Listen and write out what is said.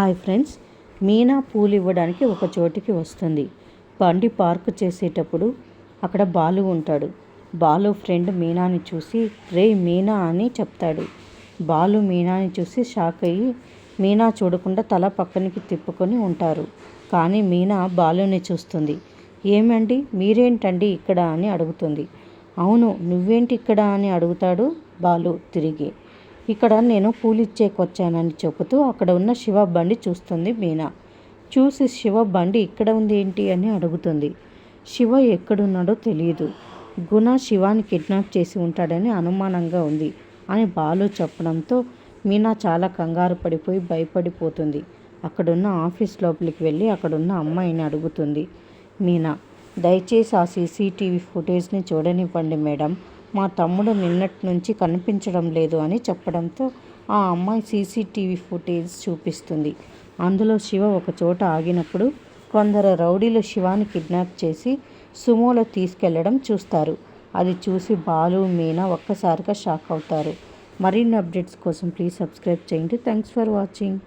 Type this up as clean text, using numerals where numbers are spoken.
Hi friends, Meena పూలు ఇవ్వడానికి ఒక చోటికి వస్తుంది. బండి పార్క్ చేసేటప్పుడు అక్కడ బాలు ఉంటాడు. బాలు ఫ్రెండ్ మీనాని చూసి రే మీనా అని చెప్తాడు. బాలు మీనాని చూసి షాక్ అయ్యి మీనా చూడకుండా తల పక్కనికి తిప్పుకొని ఉంటారు. కానీ మీనా బాలుని చూస్తుంది. ఏమండి మీరేంటండి ఇక్కడ అని అడుగుతుంది. అవును నువ్వేంటి ఇక్కడ అని అడుగుతాడు బాలు తిరిగి. ఇక్కడ నేను పూలిచ్చేకొచ్చానని చెబుతూ అక్కడ ఉన్న శివ బండి చూస్తుంది మీనా. చూసి శివ బండి ఇక్కడ ఉంది ఏంటి అని అడుగుతుంది. శివ ఎక్కడున్నాడో తెలియదు. గుణ శివాని కిడ్నాప్ చేసి ఉంటాడని అనుమానంగా ఉంది అని బాలు చెప్పడంతో మీనా చాలా కంగారు పడిపోయి భయపడిపోతుంది. అక్కడున్న ఆఫీస్ లోపలికి వెళ్ళి అక్కడున్న అమ్మాయిని అడుగుతుంది మీనా. దయచేసి ఆ సీసీటీవీ ఫుటేజ్ని చూడనివ్వండి మేడం, మా తమ్ముడు నిన్నటి నుంచి కనిపించడం లేదు అని చెప్పడంతో ఆ అమ్మాయి సీసీటీవీ ఫుటేజ్ చూపిస్తుంది. అందులో శివ ఒక చోట ఆగినప్పుడు కొందరు రౌడీలు శివాని కిడ్నాప్ చేసి సుమోలో తీసుకెళ్లడం చూస్తారు. అది చూసి బాలు మీనా ఒక్కసారిగా షాక్ అవుతారు. మరిన్ని అప్డేట్స్ కోసం ప్లీజ్ సబ్స్క్రైబ్ చేయండి. Thanks for watching.